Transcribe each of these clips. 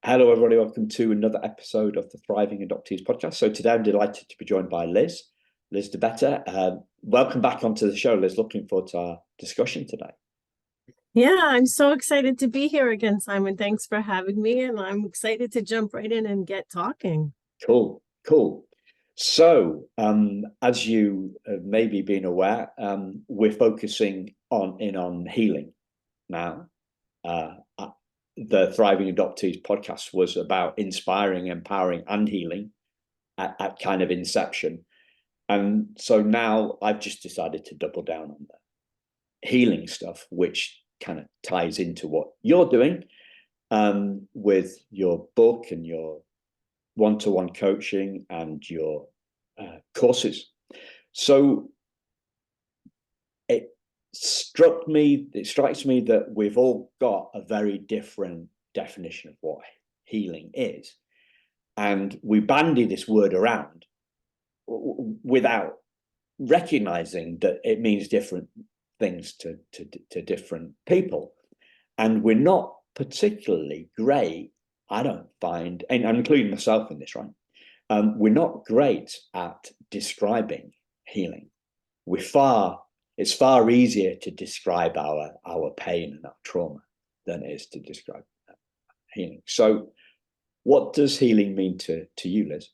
Hello, everybody. Welcome to another episode of the Thriving Adoptees podcast. So today I'm delighted to be joined by Liz DeBetta. Welcome back onto the show, Liz. Looking forward to our discussion today. Yeah, I'm so excited to be here again, Simon. Thanks for having me, and I'm excited to jump right in and get talking. Cool. So, as you have maybe been aware, we're focusing on healing now. The Thriving Adoptees podcast was about inspiring, empowering, and healing at kind of inception. And so now I've just decided to double down on the healing stuff, which kind of ties into what you're doing with your book and your one-to-one coaching and your courses. So it strikes me that we've all got a very different definition of what healing is. And we bandy this word around without recognizing that it means different things to different people. And we're not particularly great, I don't find, and I'm including myself in this, right? We're not great at describing healing. It's far easier to describe our pain and our trauma than it is to describe healing. So what does healing mean to you, Liz?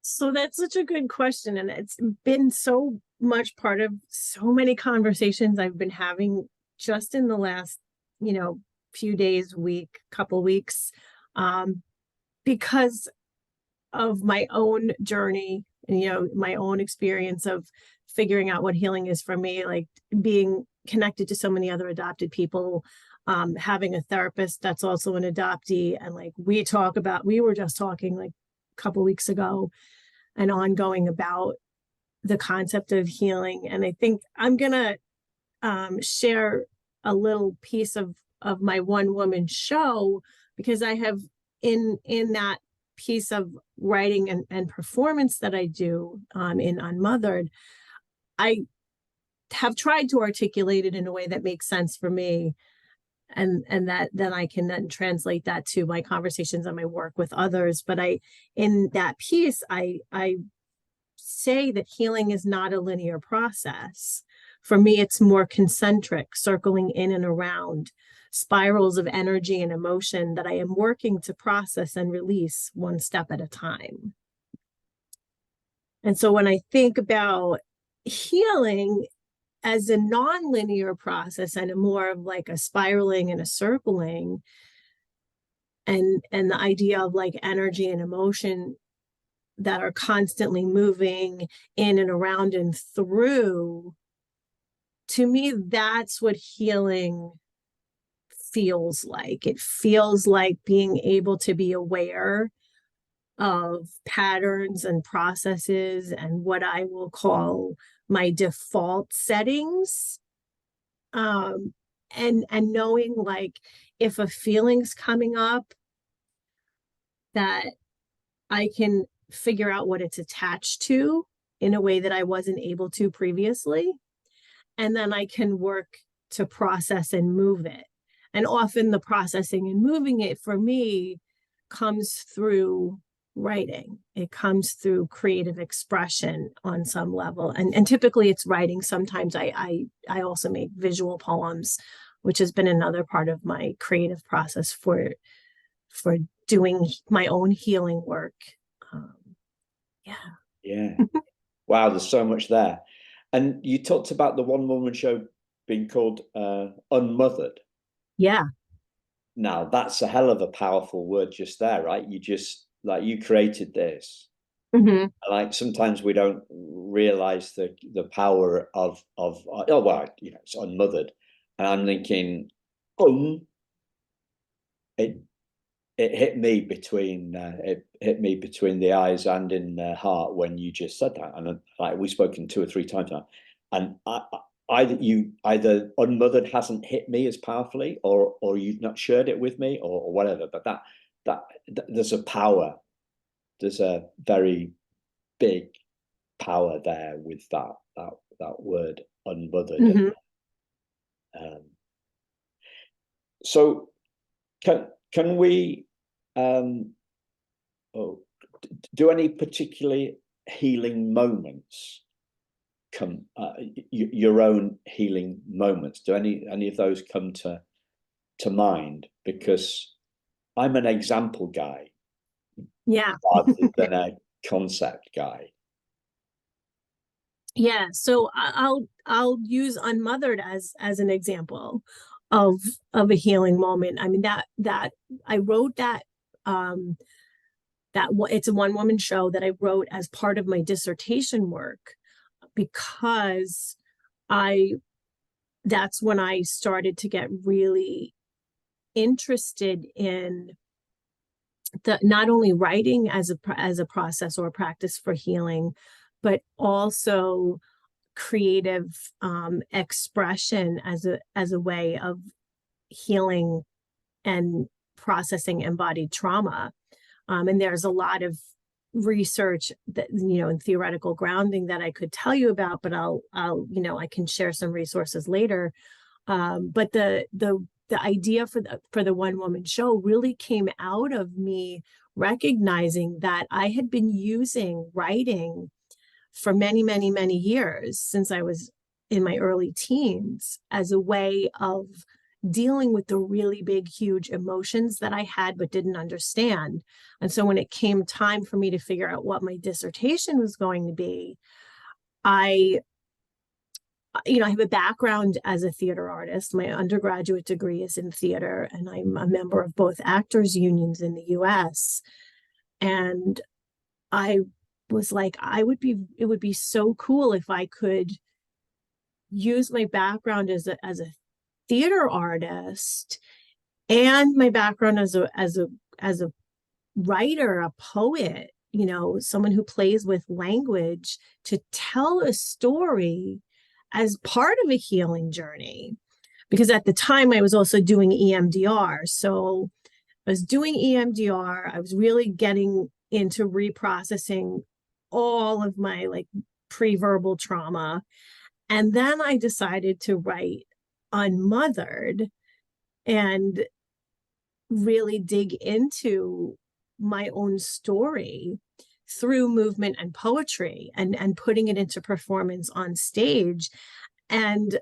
So that's such a good question. And it's been so much part of so many conversations I've been having just in the last, few days, couple weeks, because of my own journey and, my own experience of figuring out what healing is for me, like being connected to so many other adopted people, having a therapist that's also an adoptee. And like we were just talking like a couple weeks ago and ongoing about the concept of healing. And I think I'm going to share a little piece of my one woman show, because I have in that piece of writing and performance that I do in Unmothered, I have tried to articulate it in a way that makes sense for me, and that then I can then translate that to my conversations and my work with others. But in that piece, I say that healing is not a linear process. For me, it's more concentric, circling in and around, spirals of energy and emotion that I am working to process and release one step at a time. And so when I think about healing as a non-linear process and a more of like a spiraling and a circling, and the idea of like energy and emotion that are constantly moving in and around and through, to me, that's what healing feels like. It feels like being able to be aware of patterns and processes and what I will call my default settings. And knowing like if a feeling's coming up, that I can figure out what it's attached to in a way that I wasn't able to previously. And then I can work to process and move it. And often the processing and moving it for me comes through writing. It comes through creative expression on some level. And typically it's writing. Sometimes I also make visual poems, which has been another part of my creative process for doing my own healing work. Yeah. Wow, there's so much there. And you talked about the one woman show being called Unmothered. Yeah. Now that's a hell of a powerful word just there, right? You created this. Mm-hmm. Like sometimes we don't realize the power of it's unmothered. And I'm thinking, it hit me between the eyes and in the heart when you just said that. And like we've spoken 2 or 3 times now, and either Unmothered hasn't hit me as powerfully, or you've not shared it with me, or whatever. But that there's a power. There's a very big power there with that word Unmothered. Mm-hmm. So can we oh, do any particularly healing moments come, your own healing moments? Do any of those come to mind? Because I'm an example guy, Yeah. rather than a concept guy. Yeah, so I'll use Unmothered as an example of a healing moment. I mean, that I wrote that it's a one woman show that I wrote as part of my dissertation work, because that's when I started to get really interested in the not only writing as a process or a practice for healing, but also creative expression as a way of healing and processing embodied trauma. And there's a lot of research that, and theoretical grounding that I could tell you about, but I'll I can share some resources later. But the idea for the one woman show really came out of me recognizing that I had been using writing for many, many, many years, since I was in my early teens, as a way of dealing with the really big, huge emotions that I had but didn't understand. And so when it came time for me to figure out what my dissertation was going to be, I have a background as a theater artist. My undergraduate degree is in theater, and I'm a member of both actors unions in the US. And I was like, it would be so cool if I could use my background as a theater artist and my background as a writer, a poet, someone who plays with language, to tell a story as part of a healing journey. Because at the time I was also doing EMDR. So I was doing EMDR. I was really getting into reprocessing all of my pre-verbal trauma. And then I decided to write Unmothered and really dig into my own story through movement and poetry, and putting it into performance on stage. And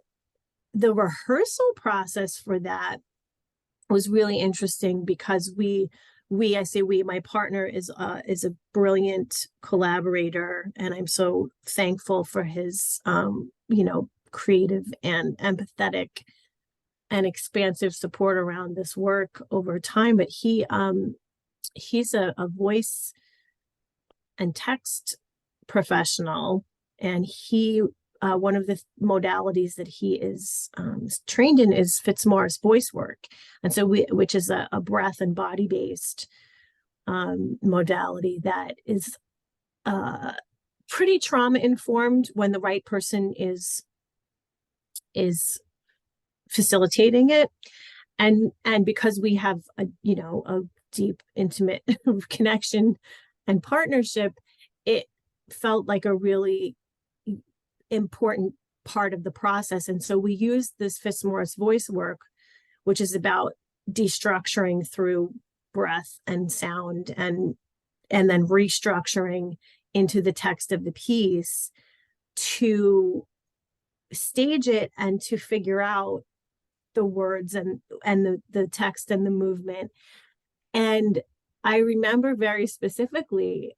the rehearsal process for that was really interesting, because I say we, my partner is a brilliant collaborator, and I'm so thankful for his creative and empathetic and expansive support around this work over time. But he's a voice and text professional, and he one of the modalities that he is trained in is Fitzmaurice voice work, and so which is a breath and body based modality that is pretty trauma informed when the right person is facilitating it, and because we have a deep, intimate connection and partnership, it felt like a really important part of the process. And so we used this Fitzmaurice voice work, which is about destructuring through breath and sound, and then restructuring into the text of the piece, to stage it and to figure out the words and the text and the movement. And I remember very specifically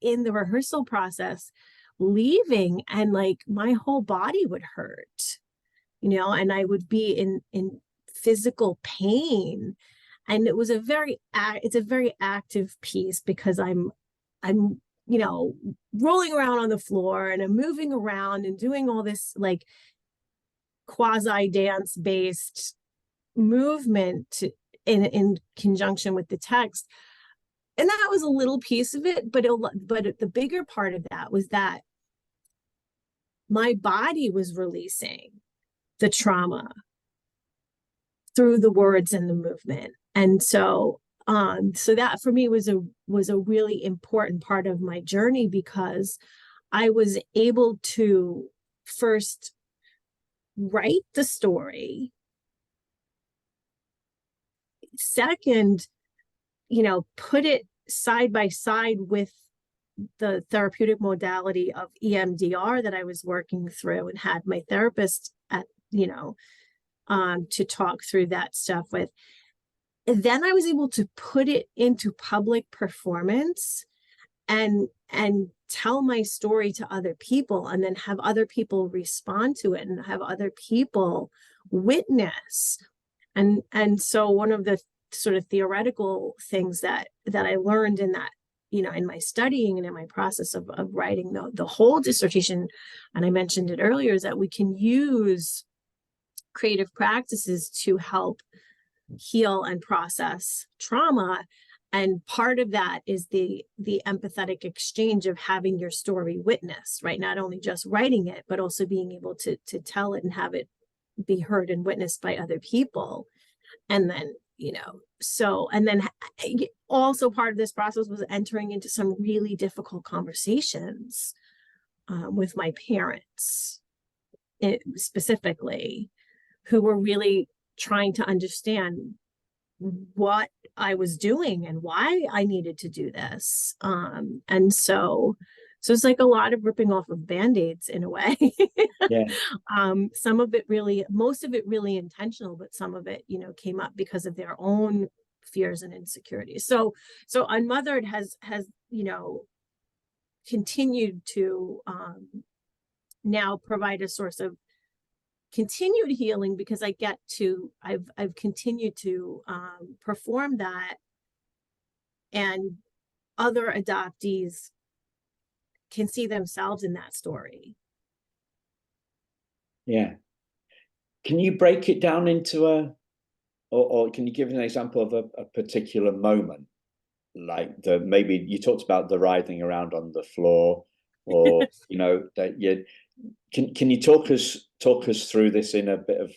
in the rehearsal process leaving, and my whole body would hurt, and I would be in physical pain. And it's a very active piece, because I'm rolling around on the floor, and I'm moving around and doing all this quasi dance based movement in conjunction with the text. And that was a little piece of it, but the bigger part of that was that my body was releasing the trauma through the words and the movement. And so that for me was a really important part of my journey, because I was able to first write the story, second, put it side by side with the therapeutic modality of EMDR that I was working through, and had my therapist at, to talk through that stuff with. And then I was able to put it into public performance and tell my story to other people, and then have other people respond to it, and have other people witness. And so one of the sort of theoretical things that I learned in that, in my studying and in my process of writing the whole dissertation, and I mentioned it earlier, is that we can use creative practices to help heal and process trauma. And part of that is the empathetic exchange of having your story witnessed, right? Not only just writing it, but also being able to tell it and have it be heard and witnessed by other people. And then, and then also part of this process was entering into some really difficult conversations with my parents, specifically, who were really trying to understand what I was doing and why I needed to do this. And so it's like a lot of ripping off of Band-Aids in a way. Yeah. Some of it really, most of it really intentional, but some of it, came up because of their own fears and insecurities. So Unmothered has, continued to now provide a source of continued healing, because I've continued to perform that, and other adoptees can see themselves in that story. Yeah. Can you break it down into or can you give an example of a particular moment? Like maybe you talked about the writhing around on the floor, or that you can you talk us through this in a bit of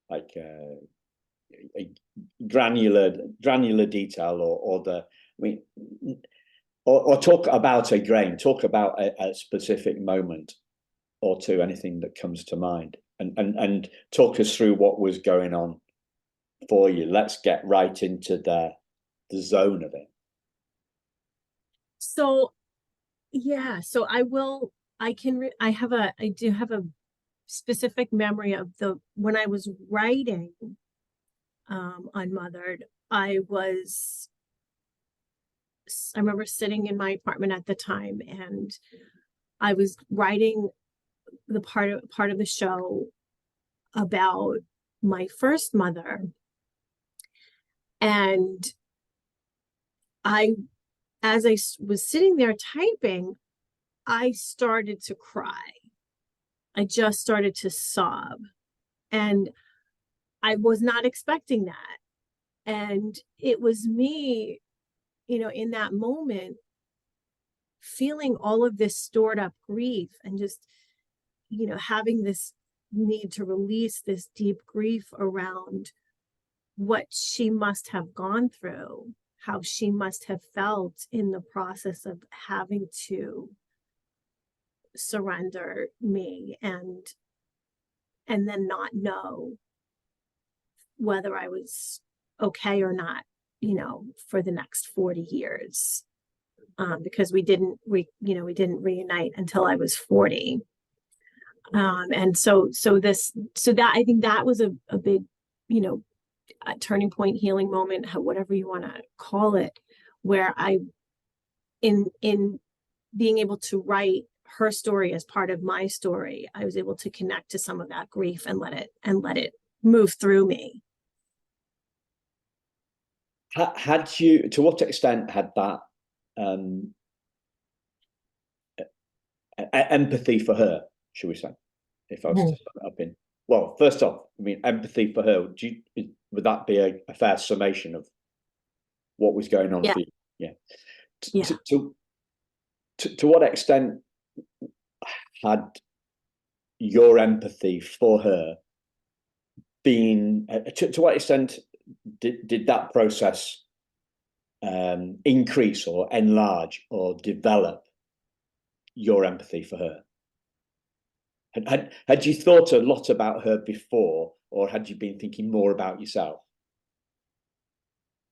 like a granular detail, or talk about a grain, talk about a specific moment or two, anything that comes to mind, and talk us through what was going on for you. Let's get right into the zone of it. So yeah, so I do have a specific memory of when I was writing Unmothered. I remember sitting in my apartment at the time, and I was writing the part of the show about my first mother. And as I was sitting there typing, I started to cry. I just started to sob. And I was not expecting that. And it was me, in that moment, feeling all of this stored up grief, and just, having this need to release this deep grief around what she must have gone through, how she must have felt in the process of having to surrender me, and then not know whether I was okay or not, for the next 40 years, because we didn't reunite until I was 40. And so that, I think that was a big, a turning point, healing moment, whatever you want to call it, where in being able to write her story as part of my story, I was able to connect to some of that grief and let it move through me. Had you, to what extent had that empathy for her, should we say, if I was to sum it up in, well, first off, I mean, empathy for her, would that be a fair summation of what was going on for you? Yeah. To what extent had your empathy for her been, to what extent did that process increase or enlarge or develop your empathy for her? Had you thought a lot about her before, or had you been thinking more about yourself?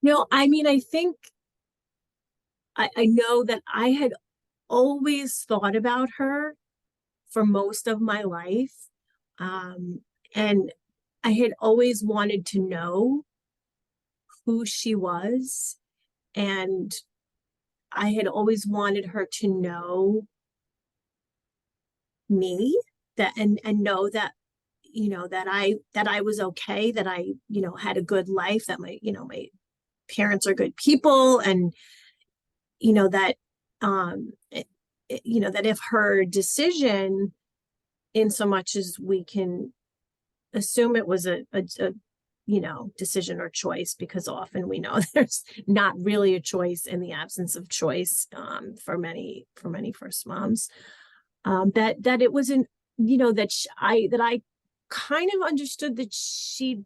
No, I mean, I think I know that I had always thought about her for most of my life. Um, and I had always wanted to know who she was. And I had always wanted her to know me, that and know that, that I was okay, that I, had a good life, that my parents are good people, and that that if her decision, in so much as we can assume it was a decision or choice, because often we know there's not really a choice in the absence of choice, for many first moms, that it wasn't, that I kind of understood that she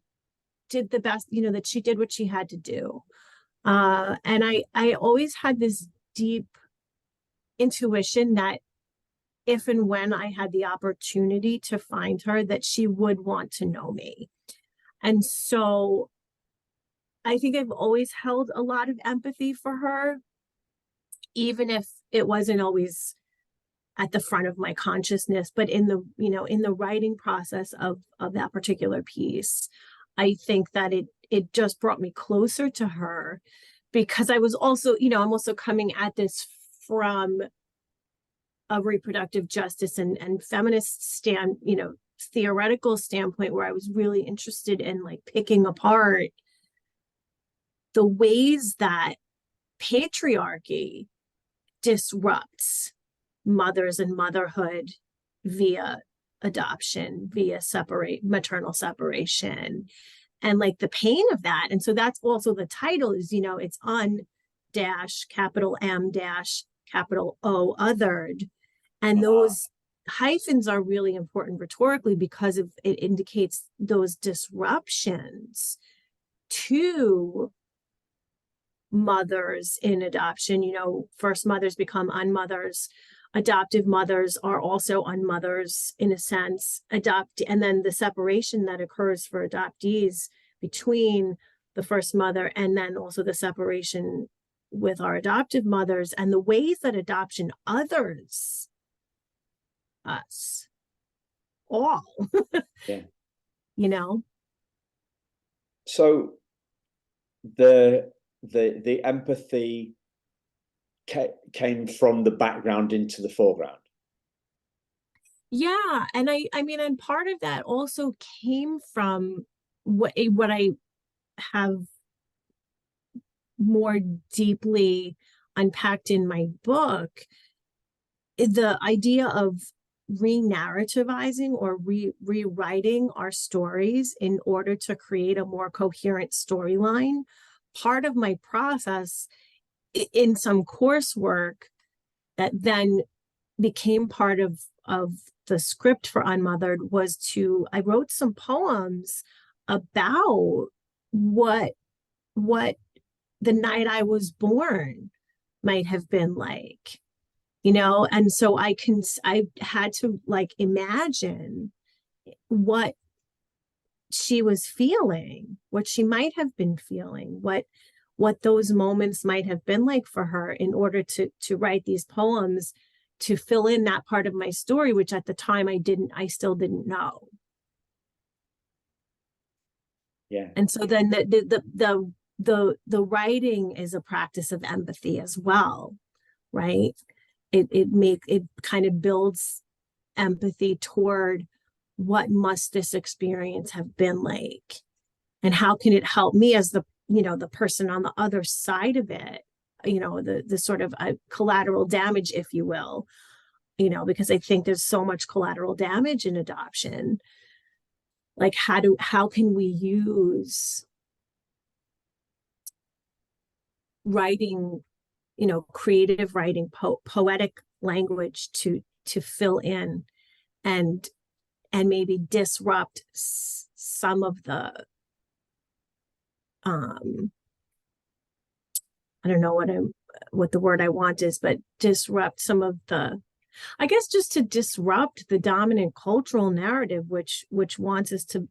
did the best, that she did what she had to do. And I always had this deep intuition that if and when I had the opportunity to find her, that she would want to know me. And so I think I've always held a lot of empathy for her, even if it wasn't always at the front of my consciousness. But in the writing process of that particular piece, I think that it just brought me closer to her, because I was also, I'm also coming at this from a reproductive justice and feminist theoretical standpoint, where I was really interested in like picking apart the ways that patriarchy disrupts mothers and motherhood via adoption, via maternal separation, and like the pain of that. And so that's also the title is, it's on dash capital M dash capital O othered. And those hyphens are really important rhetorically, because of it indicates those disruptions to mothers in adoption. First mothers become unmothers. Adoptive mothers are also unmothers in a sense. And then the separation that occurs for adoptees between the first mother, and then also the separation with our adoptive mothers, and the ways that adoption others us all. Yeah. you know So the empathy came from the background into the foreground. yeah, and I mean, and part of that also came from what I have more deeply unpacked in my book, the idea of re-narrativizing or rewriting our stories in order to create a more coherent storyline. Part of my process in some coursework that then became part of the script for Unmothered was I wrote some poems about what the night I was born might have been like, and so I had to like imagine what she was feeling, what she might have been feeling, what those moments might have been like for her, in order to write these poems to fill in that part of my story, which at the time I still didn't know. Yeah. And so then the writing is a practice of empathy as well, right? It kind of builds empathy toward what must this experience have been like, and how can it help me as the person on the other side of it, the sort of collateral damage, if you will, because I think there's so much collateral damage in adoption. Like how can we use writing, creative writing, poetic language to fill in and maybe disrupt some of the I don't know what the word I want is, but disrupt some of the, I guess, just to disrupt the dominant cultural narrative, which wants us to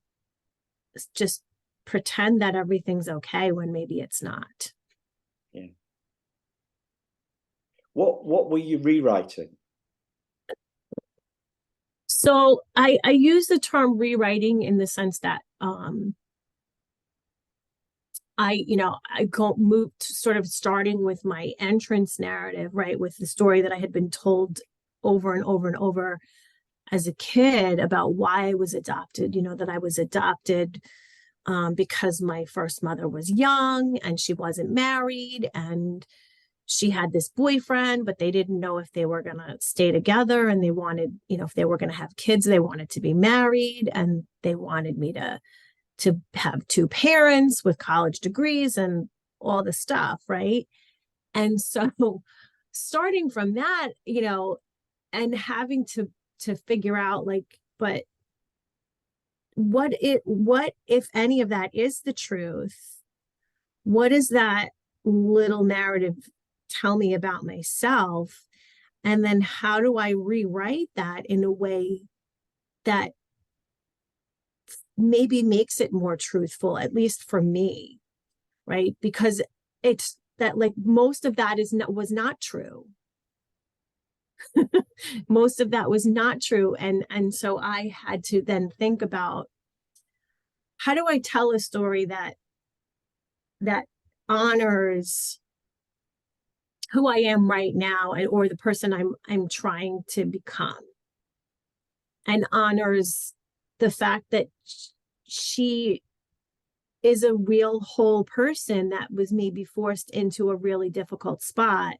just pretend that everything's okay when maybe it's not. Yeah. What were you rewriting? So I use the term rewriting in the sense that I go move to sort of starting with my entrance narrative, right, with the story that I had been told over and over and over as a kid about why I was adopted, that I was adopted because my first mother was young and she wasn't married, and she had this boyfriend, but they didn't know if they were going to stay together, and they wanted, if they were going to have kids, they wanted to be married, and they wanted me to have two parents with college degrees and all the stuff, right? And so starting from that, and having to figure out, like, but what if any of that is the truth? What does that little narrative tell me about myself? And then how do I rewrite that in a way that maybe makes it more truthful, at least for me, right? Because it's that, like, most of that was not true. Most of that was not true. And so I had to then think about, how do I tell a story that honors who I am right now, or the person I'm trying to become, and honors the fact that she is a real whole person that was maybe forced into a really difficult spot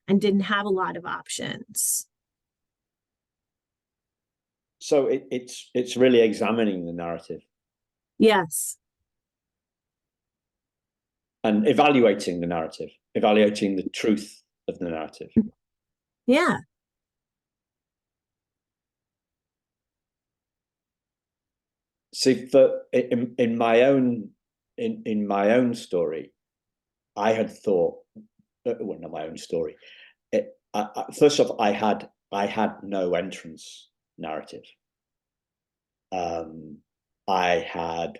and didn't have a lot of options. So it's really examining the narrative. Yes. And evaluating the narrative, evaluating the truth of the narrative. Yeah. See, in my own story, I had thought, well, not my own story. First off, I had no entrance narrative. I had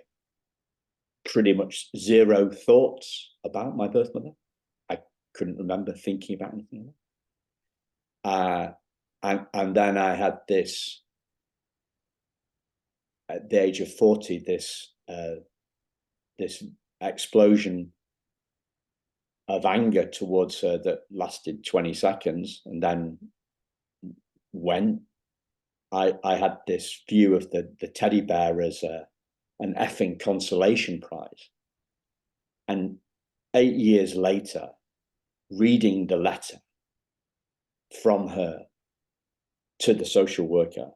pretty much zero thoughts about my birth mother. I couldn't remember thinking about anything. And then I had this, at the age of 40, this explosion of anger towards her that lasted 20 seconds, and then went. I had this view of the teddy bear as an effing consolation prize. And 8 years later, reading the letter from her to the social worker,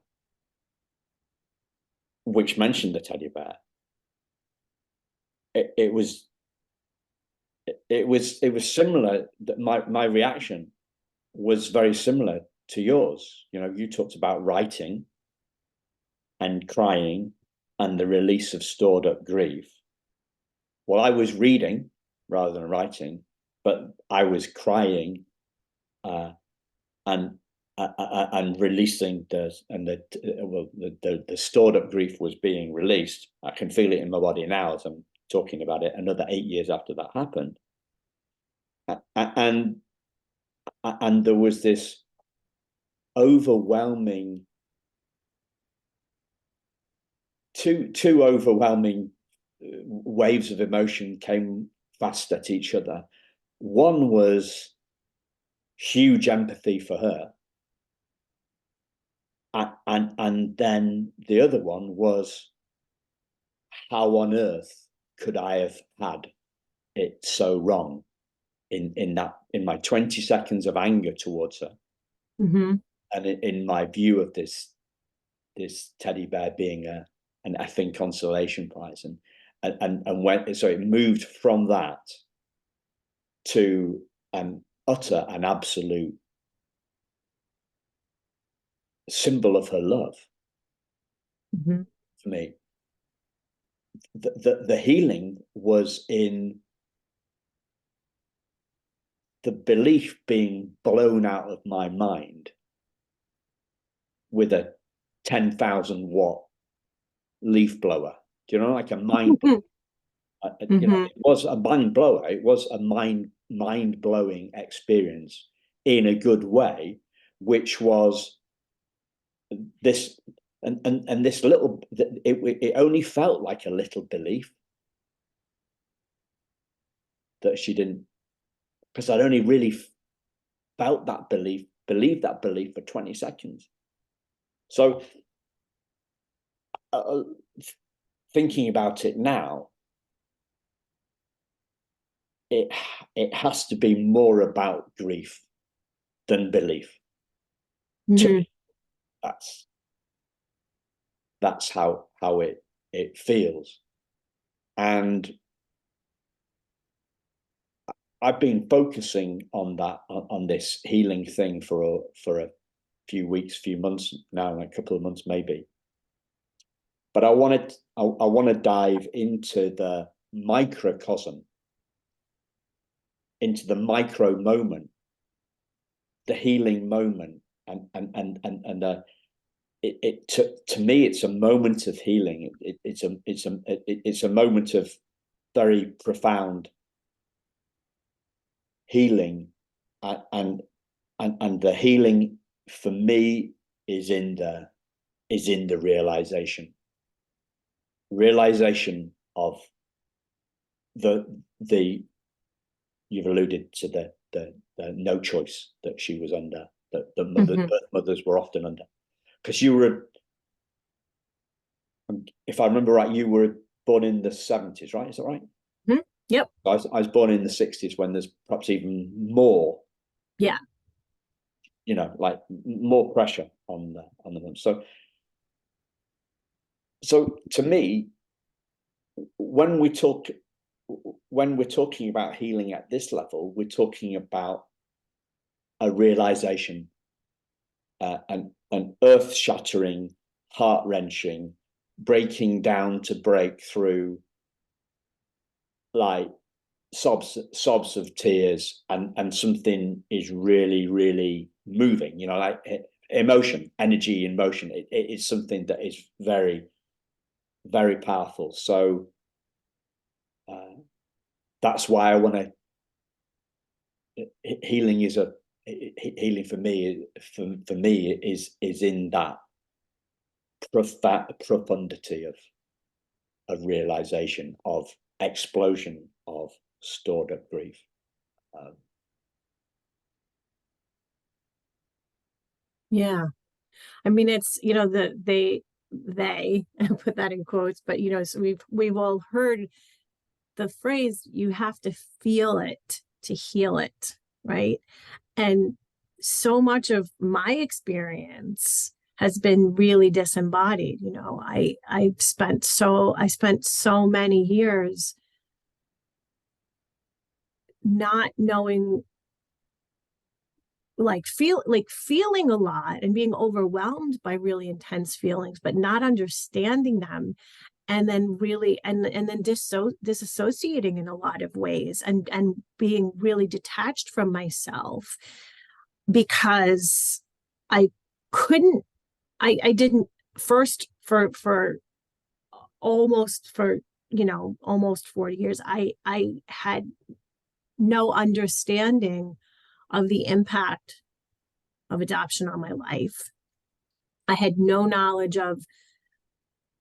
which mentioned the teddy bear, it was similar. That my reaction was very similar to yours. You talked about writing and crying and the release of stored up grief. Well, I was reading rather than writing, but I was crying and releasing the stored up grief was being released. I can feel it in my body now as I'm talking about it. Another 8 years after that happened, and there was this overwhelming, two overwhelming waves of emotion came fast at each other. One was huge empathy for her, and then the other one was, how on earth could I have had it so wrong in my 20 seconds of anger towards her, Mm-hmm. and in my view of this teddy bear being an effing consolation prize, and when so it moved from that to an utter and absolute symbol of her love. Mm-hmm. For me, the healing was in the belief being blown out of my mind with a 10,000 watt leaf blower. Do you know, like a mind blower? Mm-hmm. It was a mind blower. It was a mind blowing experience in a good way, which was this and this little. It only felt like a little belief that she didn't, because I'd only really felt that believed that belief for 20 seconds. So, thinking about it now, it has to be more about grief than belief. Mm-hmm. To me, that's how it feels. And I've been focusing on that, on this healing thing for a few weeks, few months now, a couple of months maybe. But I want to dive into the microcosm, into the micro moment, the healing moment, and to me, it's a moment of healing. It's a moment of very profound healing, and the healing for me is in the realization of the you've alluded to the no choice that she was under, that the Mm-hmm. birth mothers were often under, because you were, if I remember right, you were born in the 70s, right? Is that right? Mm-hmm. Yep. I was born in the 60s, when there's perhaps even more, Yeah. like more pressure on the woman. So to me, when we're talking about healing at this level, we're talking about a realization, an earth-shattering, heart-wrenching, breaking down to break through, like sobs of tears, and something is really, really moving, like emotion, energy in motion. It is something that is very, very powerful. So that's why I want to, healing for me, is in that profundity of realization, of explosion of stored up grief. Yeah. I mean, it's, they put that in quotes, but so we've all heard the phrase, you have to feel it to heal it, right? And so much of my experience has been really disembodied. I spent so many years not knowing, feeling a lot and being overwhelmed by really intense feelings, but not understanding them, and then really and then disassociating in a lot of ways, and being really detached from myself, because I couldn't I didn't, first, for almost 40 years, I had no understanding of the impact of adoption on my life. I had no knowledge of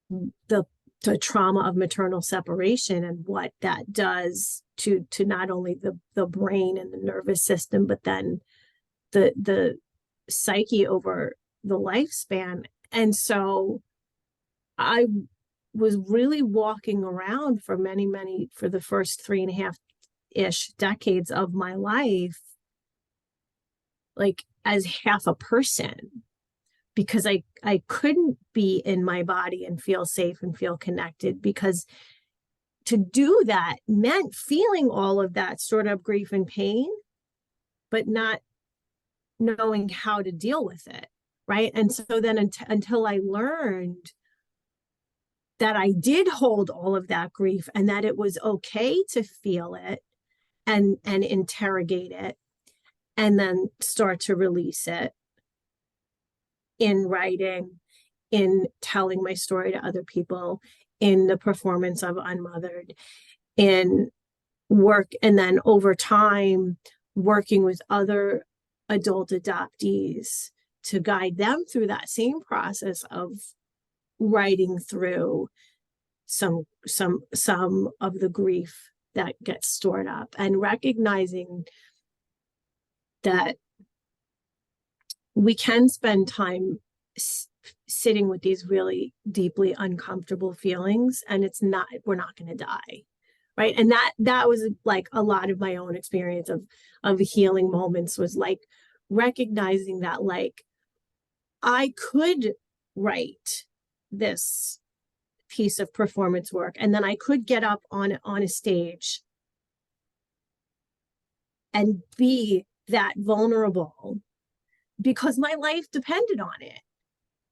the trauma of maternal separation and what that does to not only the brain and the nervous system, but then the psyche over the lifespan. And so I was really walking around for for the first 3.5-ish decades of my life, like as half a person, because I couldn't be in my body and feel safe and feel connected, because to do that meant feeling all of that sort of grief and pain, but not knowing how to deal with it, right? And so then until I learned that I did hold all of that grief, and that it was okay to feel it and interrogate it, and then start to release it in writing, in telling my story to other people, in the performance of Unmothered, in work, and then over time working with other adult adoptees to guide them through that same process of writing through some of the grief that gets stored up, and recognizing that we can spend time sitting with these really deeply uncomfortable feelings, and we're not going to die, right? And that was like a lot of my own experience of healing moments, was like recognizing that, like, I could write this piece of performance work, and then I could get up on a stage and be that vulnerable because my life depended on it.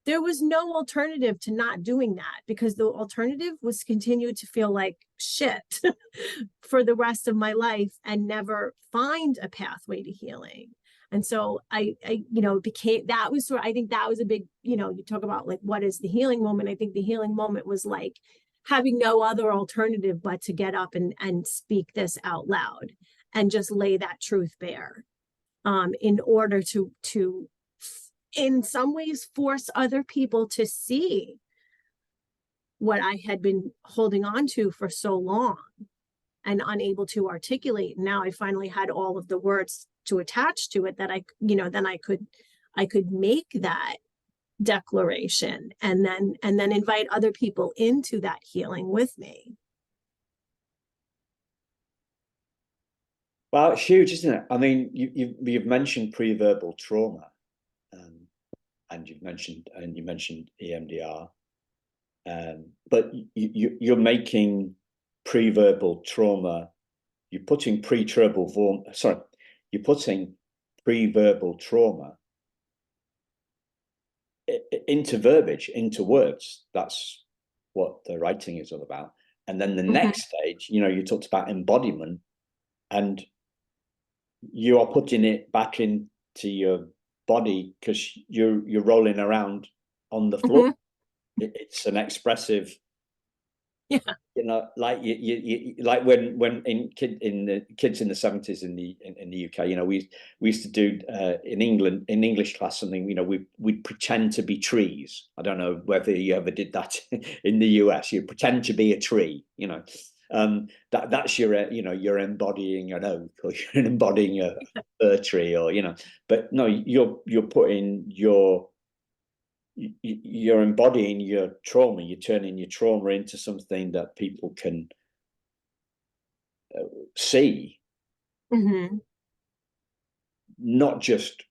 There was no alternative to not doing that, because the alternative was continue to feel like shit for the rest of my life and never find a pathway to healing. And so I became, that was sort of, I think that was a big, you talk about like, what is the healing moment? I think the healing moment was like having no other alternative but to get up and speak this out loud and just lay that truth bare, in order to in some ways force other people to see what I had been holding on to for so long and unable to articulate. Now I finally had all of the words to attach to it that then I could make that declaration and then invite other people into that healing with me. Well, it's huge, isn't it? I mean, you've mentioned pre-verbal trauma, and you mentioned EMDR, but you're making pre-verbal trauma. You're putting pre-verbal trauma into verbiage, into words. That's what the writing is all about. And then the next stage, you talked about embodiment, and you are putting it back into your body because you're rolling around on the floor. It's an expressive, like you like when kids in the 70s in the UK, we used to do in English class something, we'd pretend to be trees. I don't know whether you ever did that in the US. You pretend to be a tree, that's you're embodying an oak, or you're embodying a fir tree, or but no, you're putting you're embodying your trauma. You're turning your trauma into something that people can see, not just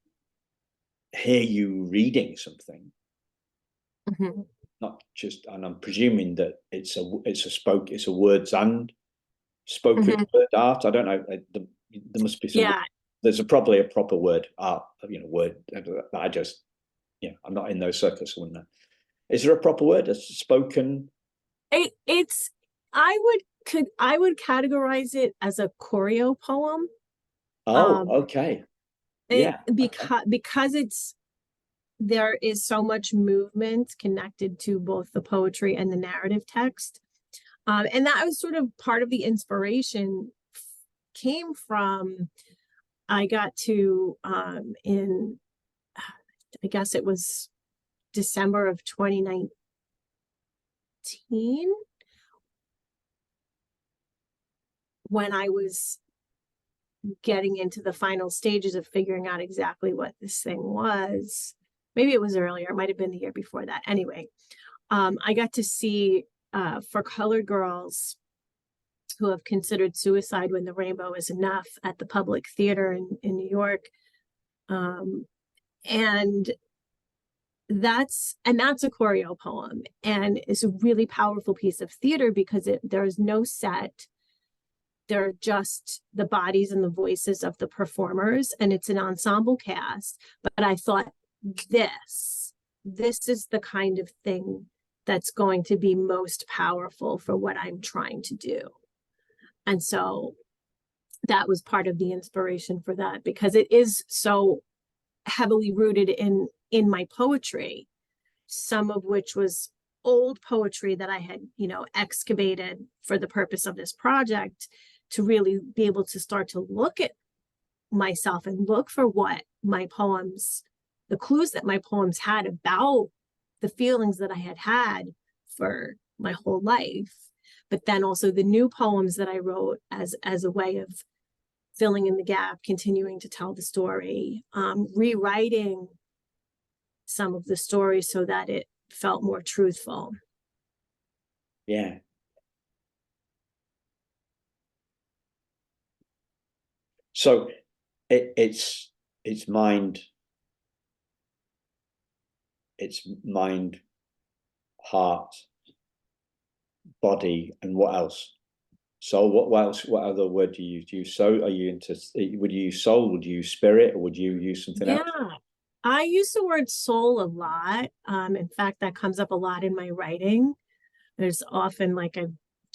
hear you reading something. Not just, and I'm presuming that it's a words and spoken word art. I don't know. There must be some. Yeah. There's probably a proper word art. Word. I'm not in those circles. I wouldn't know. Is there a proper word? A spoken? I would categorize it as a choreo poem. Oh, okay. Yeah. Because there is so much movement connected to both the poetry and the narrative text. And that was sort of part of the inspiration came from, I got to, in, I guess it was December of 2019, when I was getting into the final stages of figuring out exactly what this thing was. Maybe it was earlier, it might have been the year before that. Anyway, I got to see for colored girls who have considered suicide when the rainbow is enough at the Public Theater in New York. And that's a choreo poem, and it's a really powerful piece of theater because there's no set. They're just the bodies and the voices of the performers, and it's an ensemble cast. But I thought, this is the kind of thing that's going to be most powerful for what I'm trying to do. And so that was part of the inspiration for that, because it is so heavily rooted in my poetry, some of which was old poetry that I had, excavated for the purpose of this project, to really be able to start to look at myself and look for what my poems, the clues that my poems had about the feelings that I had had for my whole life. But then also the new poems that I wrote as a way of filling in the gap, continuing to tell the story, rewriting some of the story so that it felt more truthful. Yeah. So it's mind, heart, body, and what else? Soul. What else? What other word do you use? Do you soul? Are you into? Would you use soul? Would you use spirit? Or would you use something else? Yeah, I use the word soul a lot. In fact, that comes up a lot in my writing. There's often like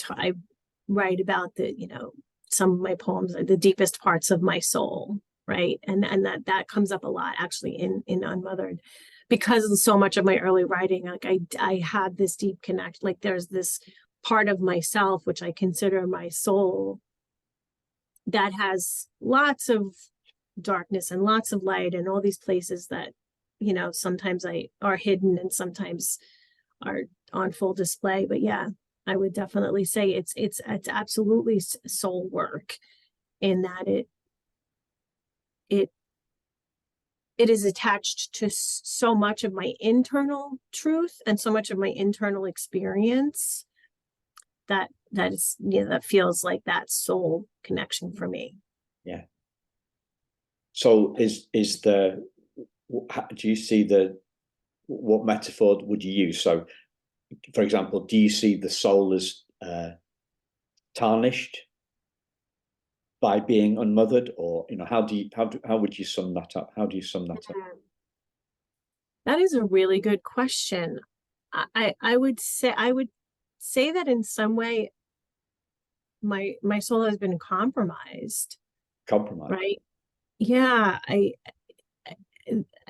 I write about the, some of my poems are the deepest parts of my soul, right? And that comes up a lot actually in Unmothered, because so much of my early writing, like I had this deep connect, like there's this part of myself which I consider my soul that has lots of darkness and lots of light, and all these places that, sometimes are hidden and sometimes are on full display. But yeah, I would definitely say it's absolutely soul work, in that it is attached to so much of my internal truth and so much of my internal experience that is, that feels like that soul connection for me. Yeah. So do you see what metaphor would you use? So, for example, do you see the soul as tarnished by being unmothered, or how would you sum that up? How do you sum that up? That is a really good question. I would say that in some way my soul has been compromised. Right? Yeah, I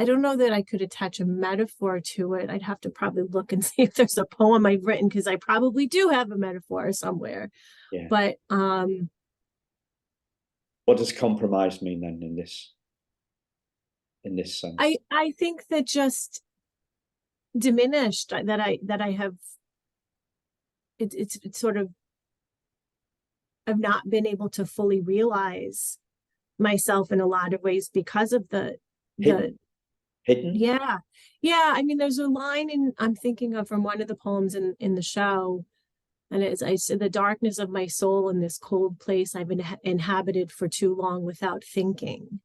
don't know that I could attach a metaphor to it. I'd have to probably look and see if there's a poem I've written, because I probably do have a metaphor somewhere. Yeah. But what does compromise mean then in this sense? I think that just diminished, that I have, it's sort of, I've not been able to fully realize myself in a lot of ways because of the Hidden? Yeah. I mean, there's a line I'm thinking of from one of the poems in the show, and I said, the darkness of my soul in this cold place I've inhabited for too long without thinking,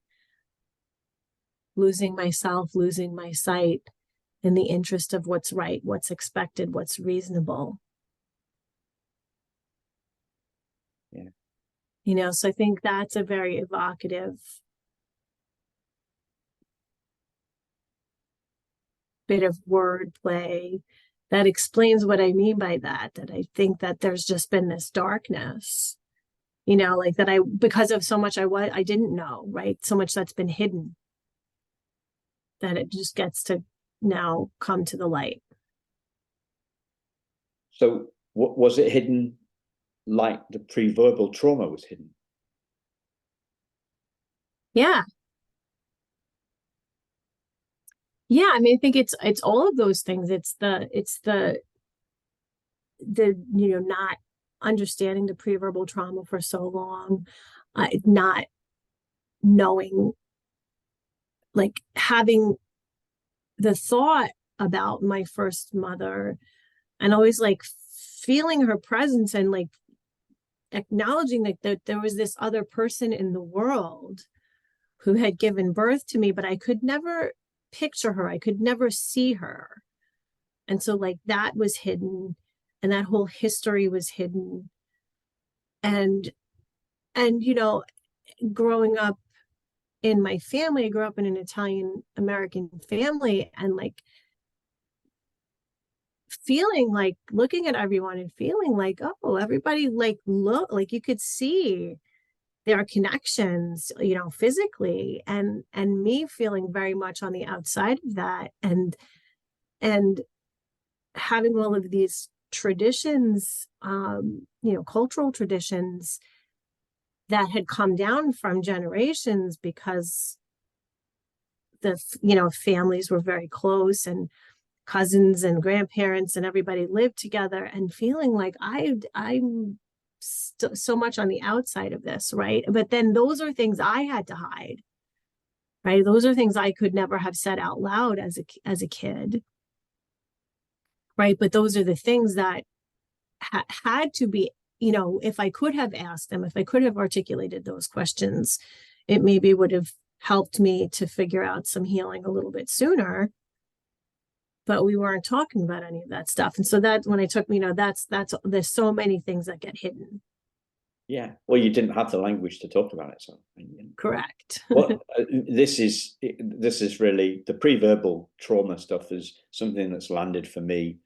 losing myself, losing my sight in the interest of what's right, what's expected, what's reasonable. Yeah. So I think that's a very evocative bit of wordplay that explains what I mean by that I think that there's just been this darkness, like that because of so much I didn't know, right? So much that's been hidden, that it just gets to now come to the light. So what was it hidden, like the pre-verbal trauma was hidden? Yeah. I mean, I think it's all of those things. It's the not understanding the pre-verbal trauma for so long, not knowing, like having the thought about my first mother, and always like feeling her presence, and like acknowledging that there was this other person in the world who had given birth to me, but I could never picture her. I could never see her. And so like that was hidden, and that whole history was hidden. And growing up in my family, I grew up in an Italian American family, and like feeling like, looking at everyone and feeling like, oh, everybody like look like you could see their connections, physically, and me feeling very much on the outside of that, and having all of these traditions, cultural traditions that had come down from generations because families were very close and cousins and grandparents and everybody lived together, and feeling like I'm so much on the outside of this, right? But then those are things I had to hide, right? Those are things I could never have said out loud as a kid, right? But those are the things that had to be, if I could have asked them, if I could have articulated those questions, it maybe would have helped me to figure out some healing a little bit sooner. But we weren't talking about any of that stuff. And so that when I took, that's there's so many things that get hidden. Yeah. Well, you didn't have the language to talk about it. So Correct. well, this is really the pre-verbal trauma stuff is something that's landed for me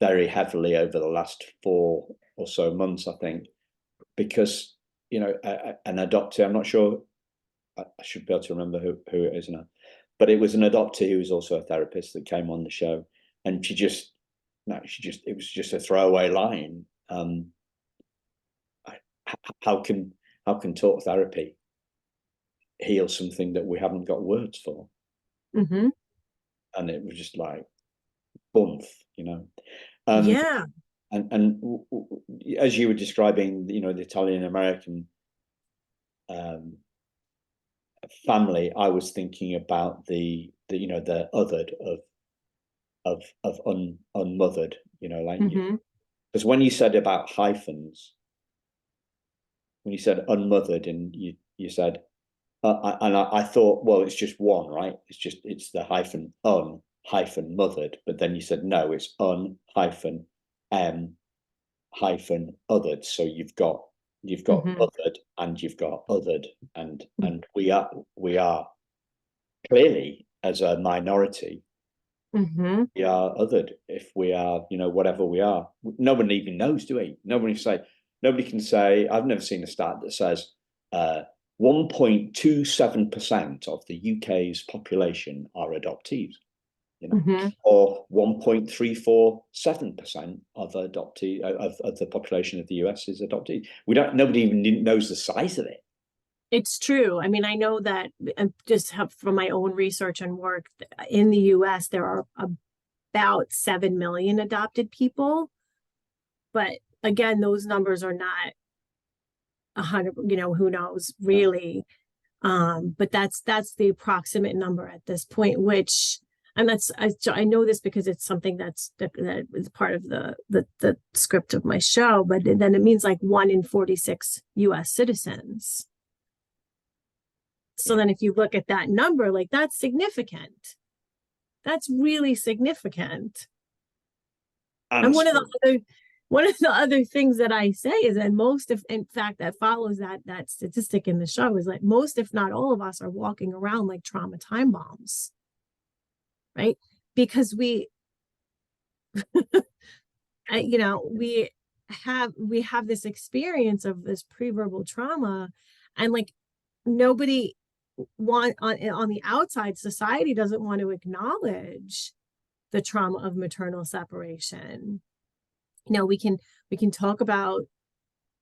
very heavily over the last 4 or so months, I think, because, an adoptee, I'm not sure, I should be able to remember who it is now, but it was an adoptee who was also a therapist that came on the show, and it was just a throwaway line. How can talk therapy heal something that we haven't got words for? Mm-hmm. And it was just like, boom, Yeah. And as you were describing, the Italian American family, I was thinking about the othered of unmothered, Mm-hmm. because when you said about hyphens, when you said unmothered, and you said, and I thought, well, it's just one, right? It's the hyphen hyphen mothered, but then you said no, it's hyphen hyphen othered. So you've got Mm-hmm. othered and you've got othered, and we are clearly, as a minority, Mm-hmm. we are othered. If we are, whatever we are, no one even knows, do we? Nobody can say. I've never seen a stat that says 1.27% of the UK's population are adoptees, Mm-hmm. or 1.347% of adoptee of the population of the US is adoptee. Nobody even knows the size of it. It's true. I mean, I know that just from my own research and work in the US, there are about 7 million adopted people. But again, those numbers are not 100, who knows really. But that's the approximate number at this point, which, and I know this because it's something that is part of the script of my show, but then it means like 1 in 46 US citizens. So then if you look at that number, like that's significant. That's really significant. And one of the other things that I say is that in fact, that follows that statistic in the show is like most, if not all of us, are walking around like trauma time bombs, right? Because we have this experience of this pre-verbal trauma, and like nobody on the outside, society doesn't want to acknowledge the trauma of maternal separation. We can talk about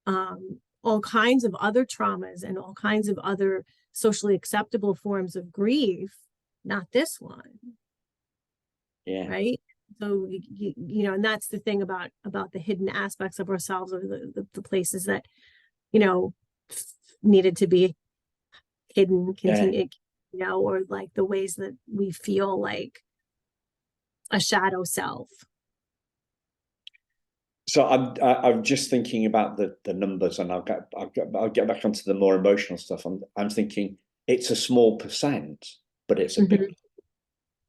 all kinds of other traumas and all kinds of other socially acceptable forms of grief, not this one. Yeah. Right. So and that's the thing about the hidden aspects of ourselves, or the places that needed to be hidden, continue, or like the ways that we feel like a shadow self. So I'm just thinking about the numbers, and I'll get back onto the more emotional stuff. I'm thinking it's a small percent, but it's a big.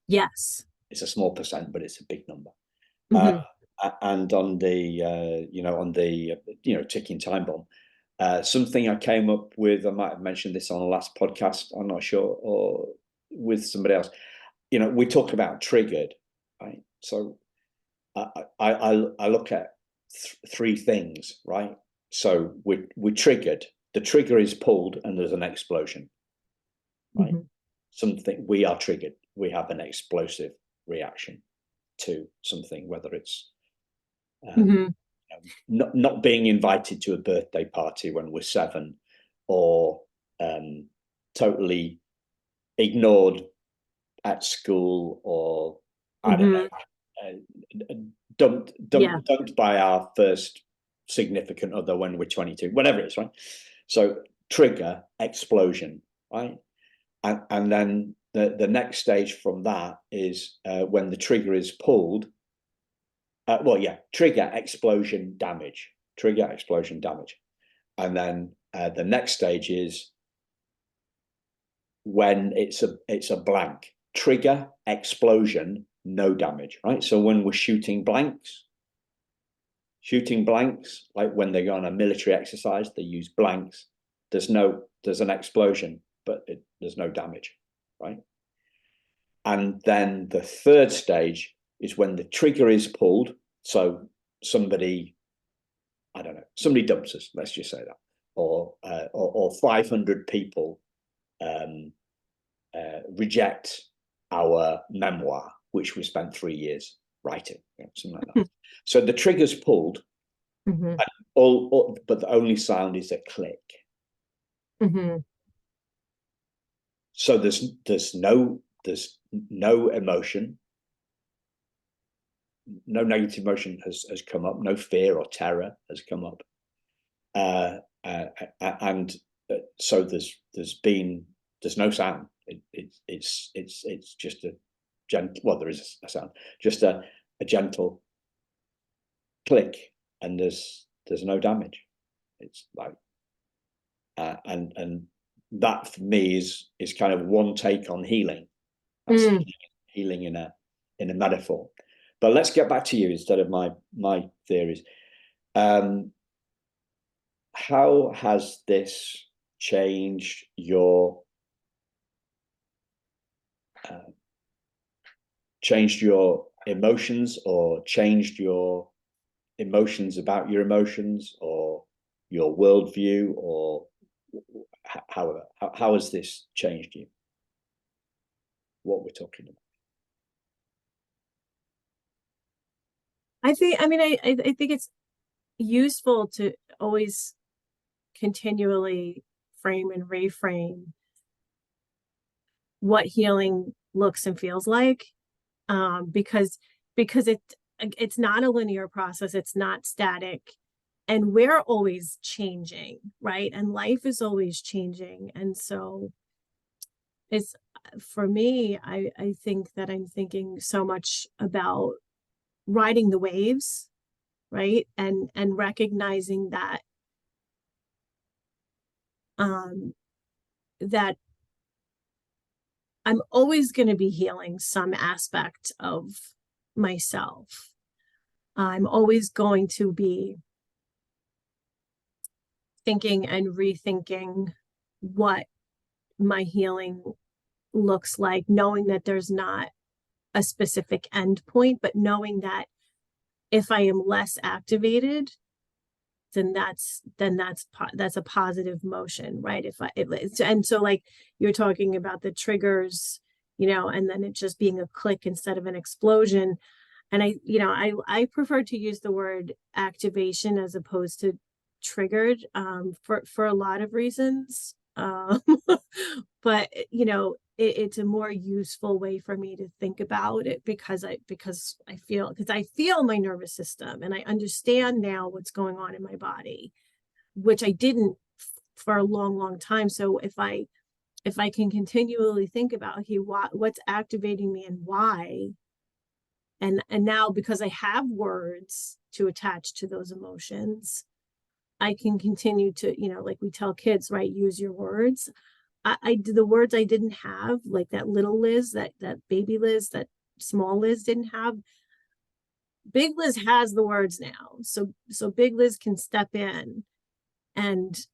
Yes. It's a small percent, but it's a big number. And on the ticking time bomb, something I came up with, I might have mentioned this on the last podcast, I'm not sure, or with somebody else. We talk about triggered, right? So I look at 3 things, right? So we're triggered. The trigger is pulled and there's an explosion, right? Something, we are triggered. We have an explosive reaction. to something, whether it's Mm-hmm. not being invited to a birthday party when we're 7, or totally ignored at school, or I don't know, dumped by our first significant other when we're 22, whatever it is, right? So trigger, explosion, right? And then the next stage from that is when the trigger is pulled. Trigger, explosion, damage. Trigger, explosion, damage. And then the next stage is when it's a blank. Trigger, explosion, no damage, right? So when we're shooting blanks, like when they go on a military exercise, they use blanks. There's an explosion, but there's no damage, right? And then the third stage is when the trigger is pulled. So somebody dumps us, let's just say that, or 500 people reject our memoir, which we spent 3 years writing, something like that. So the trigger's pulled, and but the only sound is a click. So there's no emotion, no negative emotion has come up, no fear or terror has come up, and so there's no sound. It's just a gentle, well, there is a sound, just a gentle click, and there's no damage. It's like and that for me is kind of one take on healing. That's healing in a metaphor. But let's get back to you instead of my theories. How has this changed your emotions, or changed your emotions about your emotions, or your worldview, or how has this changed you? What we're talking about. I think it's useful to always continually frame and reframe what healing looks and feels like, because it's not a linear process, it's not static, and we're always changing, right? And life is always changing. And so it's, for me, I think that I'm thinking so much about riding the waves, right? And recognizing that that I'm always going to be healing some aspect of myself. I'm always going to be thinking and rethinking what my healing looks like, knowing that there's not a specific end point, but knowing that if I am less activated, then that's a positive motion, right? And so, like, you're talking about the triggers, and then it just being a click instead of an explosion. And I prefer to use the word activation as opposed to triggered, for a lot of reasons. But it's a more useful way for me to think about it, because I feel my nervous system, and I understand now what's going on in my body, which I didn't for a long time. So if I can continually think about, okay, what's activating me and why, and now, because I have words to attach to those emotions, I can continue to, like we tell kids, right? Use your words. The words I didn't have, like that little Liz, that baby Liz, that small Liz didn't have. Big Liz has the words now. So Big Liz can step in and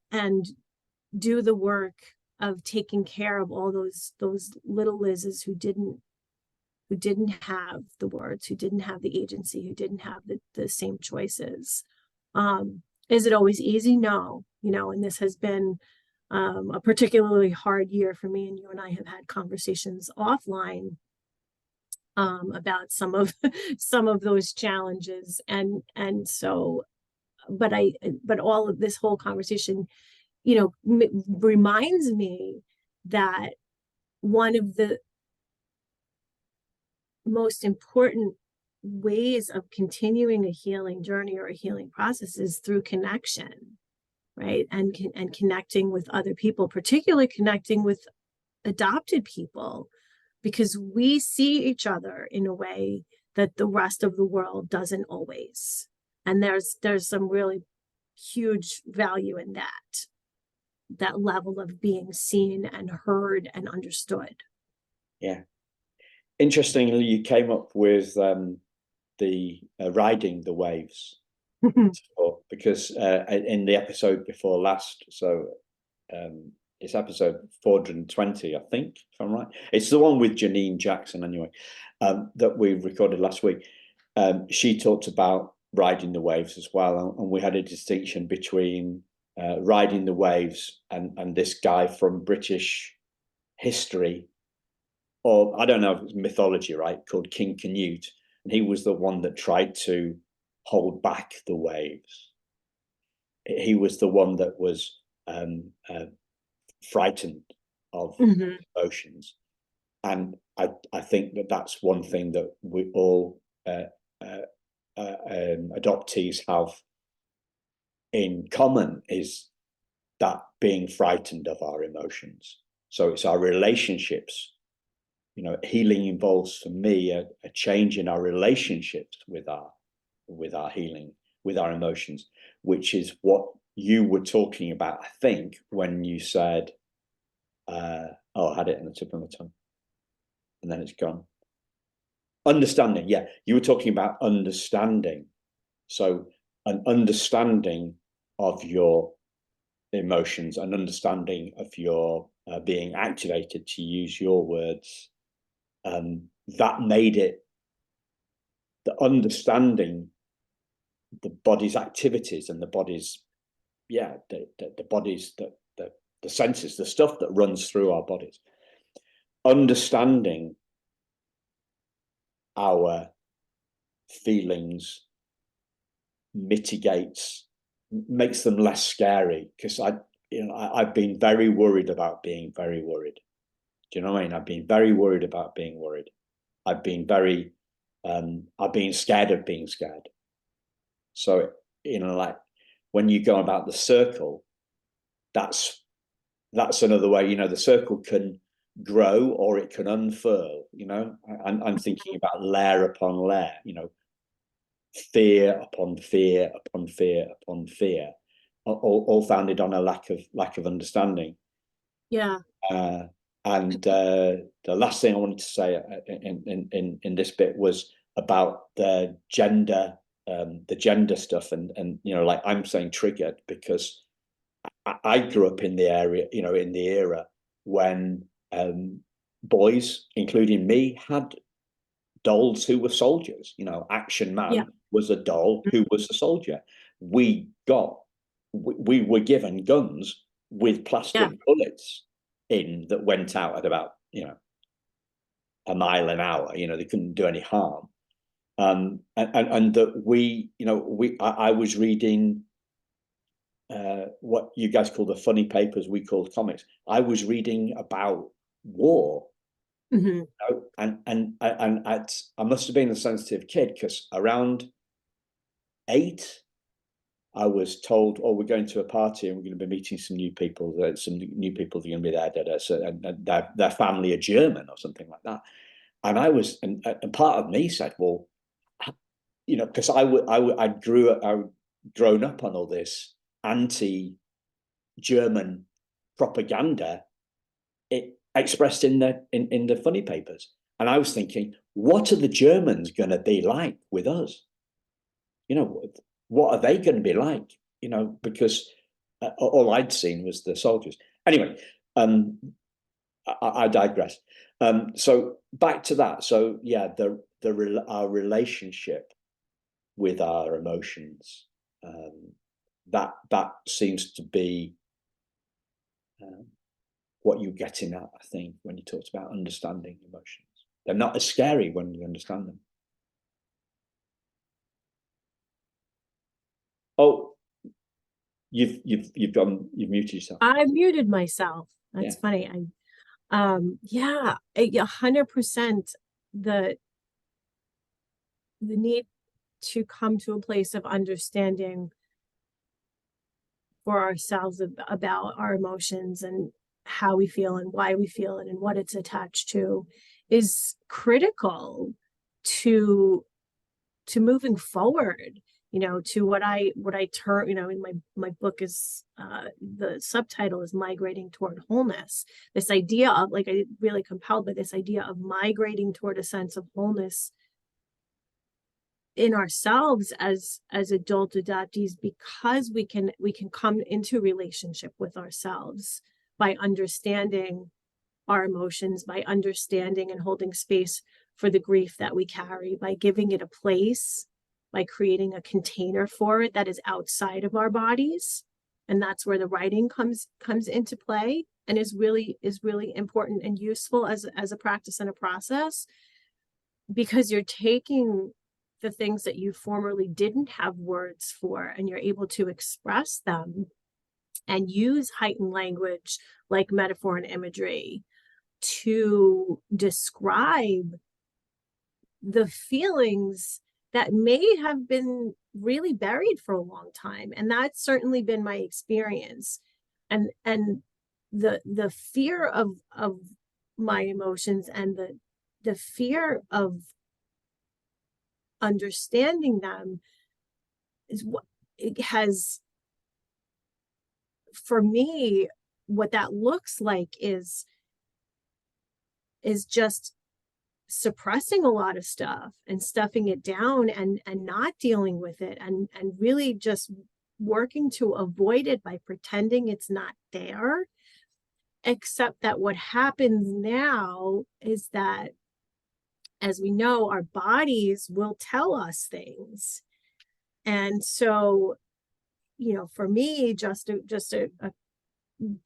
do the work of taking care of all those little Liz's who didn't have the words, who didn't have the agency, who didn't have the same choices. Is it always easy? No, and this has been a particularly hard year for me, and you and I have had conversations offline about some of some of those challenges. And so, but all of this whole conversation, you know, reminds me that one of the most important ways of continuing a healing journey or a healing process is through connection, right? And connecting with other people, particularly connecting with adopted people, because we see each other in a way that the rest of the world doesn't always. And there's some really huge value in that level of being seen and heard and understood. Yeah. Interestingly, you came up with the riding the waves because in the episode before last, so it's episode 420, I think, if I'm right. It's the one with Janine Jackson, anyway, that we recorded last week. She talked about riding the waves as well, and we had a distinction between riding the waves and this guy from British history, or I don't know if it's mythology, right, called King Canute, and he was the one that tried to hold back the waves. He was the one that was frightened of emotions, and I think that that's one thing that we all adoptees have in common, is that being frightened of our emotions. So it's our relationships. You know, healing involves, for me, a change in our relationships with our healing, with our emotions, which is what you were talking about, I think, when you said, I had it in the tip of my tongue, and then it's gone. Understanding, yeah. You were talking about understanding. So an understanding of your emotions, an understanding of your being activated, to use your words, that made it, the understanding the body's activities and the body's, the body's, the senses, the stuff that runs through our bodies, understanding our feelings mitigates, makes them less scary. Because I've been very worried about being very worried. Do you know what I mean? I've been very worried about being worried. I've been scared of being scared. So, like when you go about the circle, that's another way. The circle can grow or it can unfurl. I'm thinking about layer upon layer. Fear upon fear upon fear upon fear, all founded on a lack of understanding. Yeah. And the last thing I wanted to say in this bit was about the gender stuff, and like I'm saying triggered, because I grew up in the area, in the era when boys, including me, had dolls who were soldiers. Action Man was a doll who was a soldier. We were given guns with plastic bullets in that went out at about a mile an hour. They couldn't do any harm. And that I was reading what you guys call the funny papers, we called comics. I was reading about war. And I must have been a sensitive kid, because around 8, I was told, "Oh, we're going to a party and we're going to be meeting some new people. Some new people are going to be there, and their family are German or something like that." And I was, and part of me said, "Well, because I'd grown up on all this anti-German propaganda, it expressed in the funny papers." And I was thinking, what are the Germans going to be like with us? What are they going to be like? Because all I'd seen was the soldiers. Anyway, I digress. So back to that. So yeah, our relationship with our emotions, that seems to be what you're getting at, I think, when you talked about understanding emotions. they're not as scary when you understand them. Oh, you've muted yourself. I muted myself. That's Yeah. funny. Yeah, 100% the need to come to a place of understanding for ourselves about our emotions and how we feel and why we feel it and what it's attached to is critical to moving forward, to what I term, in my book is the subtitle is Migrating Toward Wholeness. This idea of, like, I really compelled by this idea of migrating toward a sense of wholeness in ourselves as adult adoptees, because we can come into relationship with ourselves by understanding our emotions, by understanding and holding space for the grief that we carry, by giving it a place, by creating a container for it that is outside of our bodies. And that's where the writing comes into play, and is really important and useful as a practice and a process, because you're taking the things that you formerly didn't have words for, and you're able to express them and use heightened language like metaphor and imagery to describe the feelings that may have been really buried for a long time. And that's certainly been my experience. And the fear of my emotions, and the fear of understanding them, is what it has, for me, what that looks like is just suppressing a lot of stuff and stuffing it down, and not dealing with it, and really just working to avoid it by pretending it's not there. Except that what happens now is that, as we know, our bodies will tell us things. And so, for me, just a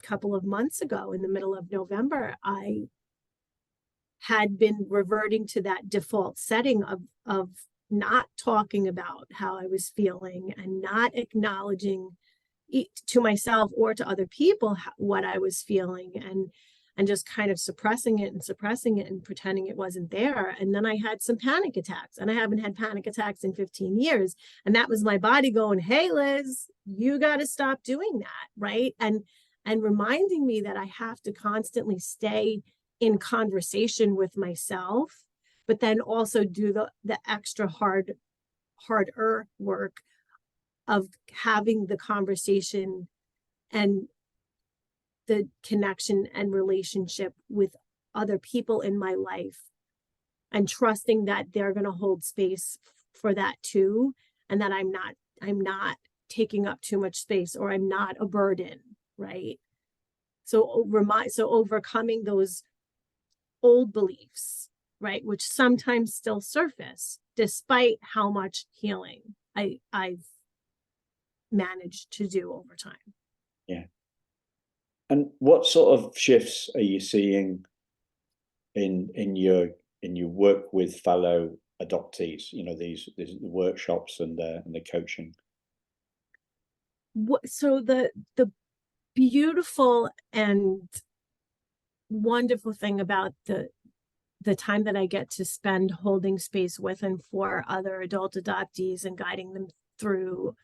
couple of months ago, in the middle of November, I had been reverting to that default setting of not talking about how I was feeling, and not acknowledging to myself or to other people what I was feeling, and just kind of suppressing it and pretending it wasn't there. And then I had some panic attacks, and I haven't had panic attacks in 15 years. And that was my body going, hey, Liz, you got to stop doing that. Right. And reminding me that I have to constantly stay in conversation with myself, but then also do the extra harder work of having the conversation and the connection and relationship with other people in my life, and trusting that they're going to hold space for that too, and that I'm not taking up too much space, or I'm not a burden, right? So overcoming those old beliefs, right, which sometimes still surface despite how much healing I've managed to do over time. Yeah. And what sort of shifts are you seeing in your work with fellow adoptees? These workshops and the coaching. So the beautiful and wonderful thing about the time that I get to spend holding space with and for other adult adoptees and guiding them through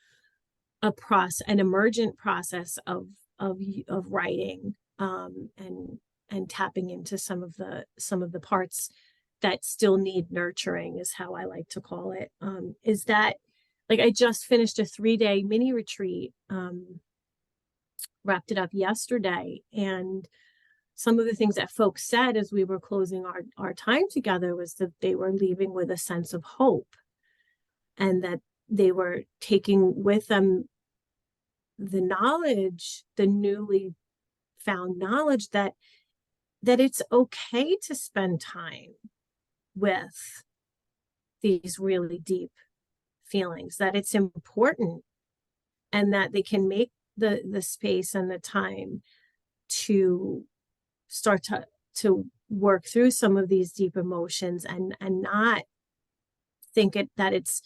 an emergent process of writing, and tapping into some of the parts that still need nurturing, is how I like to call it, is that, like, I just finished a 3-day mini retreat, wrapped it up yesterday, and some of the things that folks said as we were closing our time together was that they were leaving with a sense of hope, and that they were taking with them the knowledge, the newly found knowledge, that it's okay to spend time with these really deep feelings, that it's important, and that they can make the space and the time to start to work through some of these deep emotions and not think that it's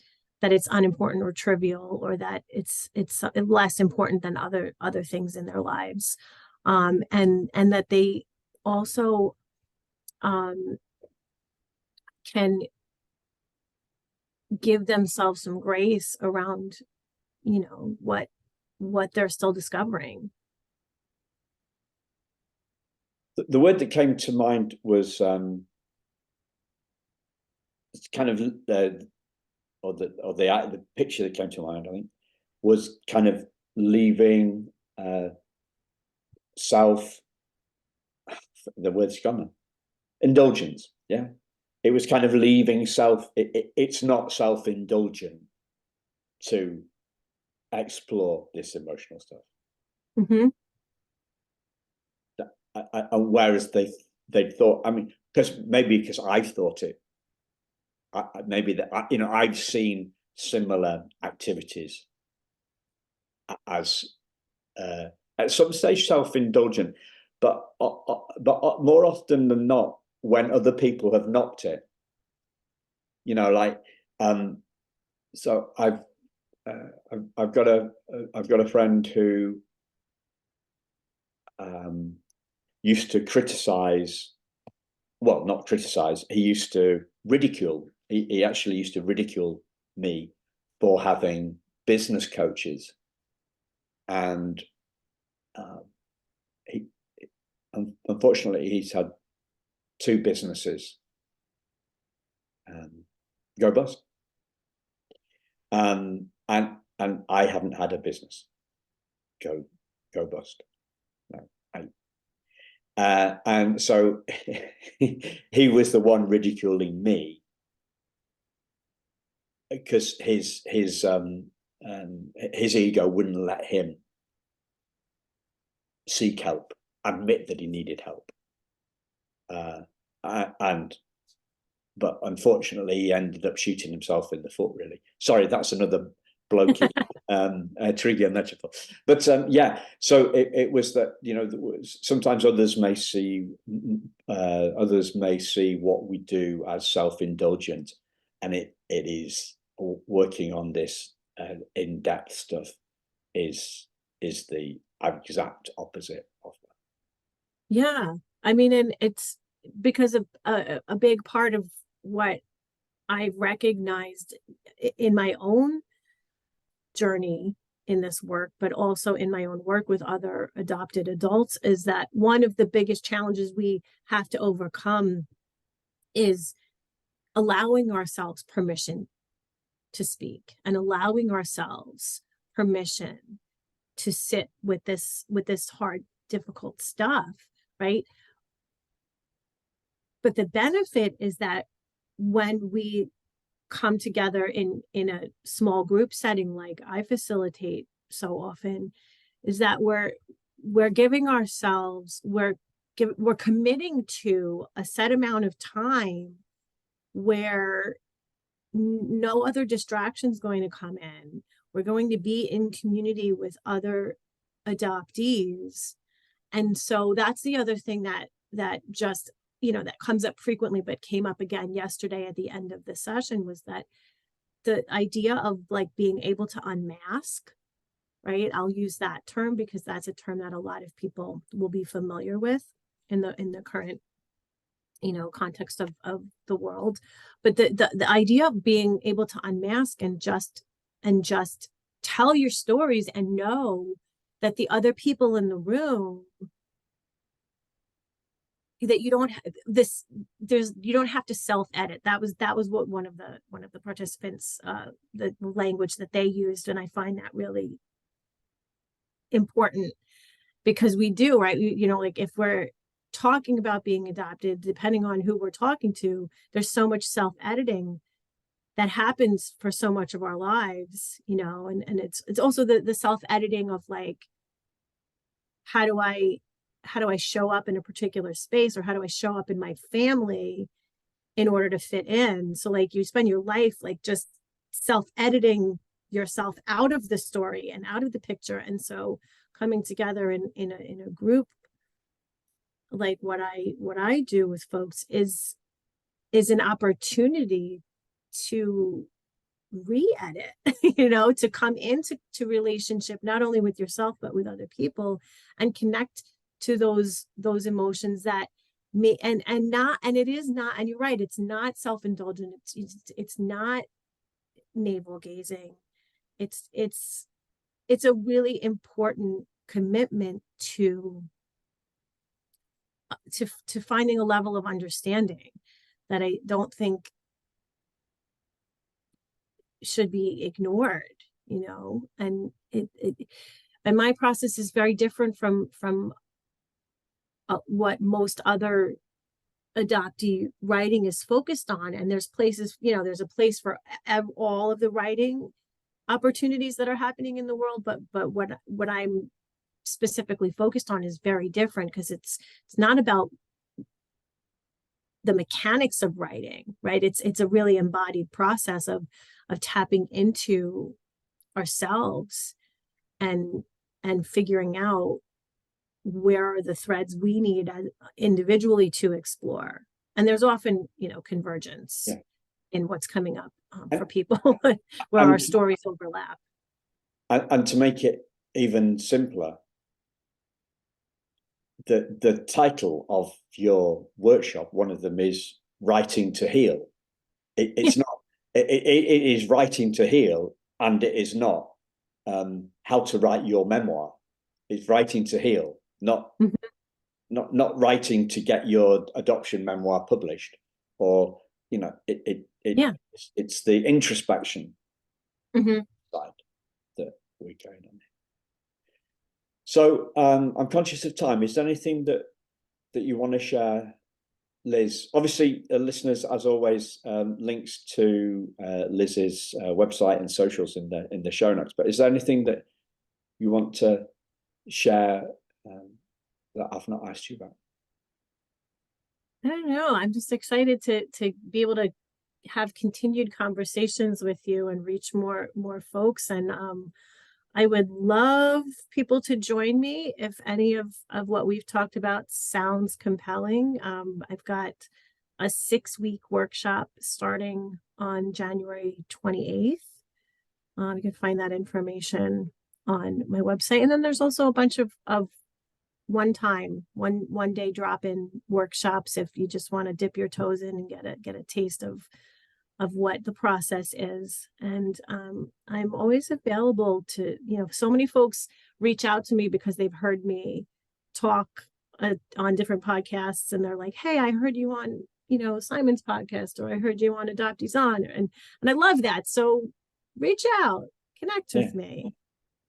unimportant or trivial, or that it's less important than other things in their lives, and that they also can give themselves some grace around, what they're still discovering. The word that came to mind was it's kind of the picture that came to mind, I think, was kind of leaving self. The word's gone. Indulgence, yeah. It was kind of leaving self. It's not self-indulgent to explore this emotional stuff. Mm-hmm. Whereas they thought, I mean, because I've thought it. Maybe that I've seen similar activities as at some stage self-indulgent, but more often than not, when other people have knocked it, so I've got a friend who used to criticize, well, not criticize, he used to ridicule. He actually used to ridicule me for having business coaches, and unfortunately he's had 2 businesses go bust, and I haven't had a business go bust. No, and so he was the one ridiculing me because his ego wouldn't let him seek help, admit that he needed help, but unfortunately he ended up shooting himself in the foot. Really, sorry, that's another blokey trigger metaphor, but yeah. So it was that, sometimes others may see what we do as self-indulgent, and it is working on this in-depth stuff is the exact opposite of that. Yeah, I mean, and it's because of a big part of what I've recognized in my own journey in this work, but also in my own work with other adopted adults, is that one of the biggest challenges we have to overcome is allowing ourselves permission to speak, and allowing ourselves permission to sit with this hard, difficult stuff, right? But the benefit is that when we come together in a small group setting like I facilitate so often, is that we're giving ourselves, we're committing to a set amount of time where no other distractions going to come in. We're going to be in community with other adoptees. And so that's the other thing that just, that comes up frequently, but came up again yesterday at the end of the session, was that the idea of like being able to unmask, right? I'll use that term because that's a term that a lot of people will be familiar with in the current context of the world. But the idea of being able to unmask and just tell your stories, and know that the other people in the room, that you don't have to self-edit. That was what one of the participants, the language that they used, and I find that really important, because we do, right? Like if we're talking about being adopted, depending on who we're talking to, there's so much self-editing that happens for so much of our lives, and it's also the self-editing of like, how do I show up in a particular space, or how do I show up in my family in order to fit in? So like you spend your life like just self-editing yourself out of the story and out of the picture. And so coming together in a group like what I do with folks is an opportunity to re-edit, to come into relationship, not only with yourself, but with other people, and connect to those emotions that may, and it is not, and you're right, it's not self-indulgent. It's not navel gazing. It's a really important commitment to finding a level of understanding that I don't think should be ignored, and and my process is very different from what most other adoptee writing is focused on. And there's places, there's a place for all of the writing opportunities that are happening in the world, but what I'm specifically focused on is very different, because it's not about the mechanics of writing, right? It's a really embodied process of tapping into ourselves and figuring out where are the threads we need individually to explore. And there's often, convergence in what's coming up for people where our stories overlap. And to make it even simpler, the title of your workshop, one of them is Writing to Heal. It's not, it is Writing to Heal, and it is not how to write your memoir. It's Writing to Heal, not writing to get your adoption memoir published, or it's the introspection side that we're going on. So I'm conscious of time. Is there anything that you want to share, Liz? Obviously, listeners, as always, links to Liz's website and socials in the show notes. But is there anything that you want to share that I've not asked you about? I don't know. I'm just excited to be able to have continued conversations with you and reach more folks. And I would love people to join me if any of what we've talked about sounds compelling. I've got a 6-week workshop starting on January 28th. You can find that information on my website. And then there's also a bunch of one day drop-in workshops if you just want to dip your toes in and get a taste of what the process is. And I'm always available to, so many folks reach out to me because they've heard me talk on different podcasts, and they're like, hey, I heard you on, Simon's podcast, or I heard you on Adoptees On, and I love that. So reach out, connect with me.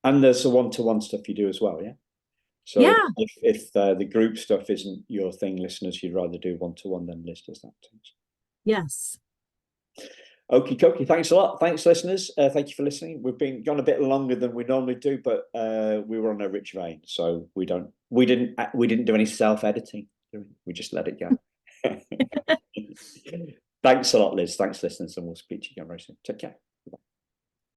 And there's the one-to-one stuff you do as well, yeah? So if the group stuff isn't your thing, listeners, you'd rather do one-to-one, then Liz does that too. Yes. Okie dokie. Thanks a lot. Thanks, listeners. Thank you for listening. We've gone a bit longer than we normally do, but we were on a rich vein, so we didn't do any self-editing. We just let it go. Thanks a lot, Liz. Thanks, listeners, and we'll speak to you again very soon. Take care.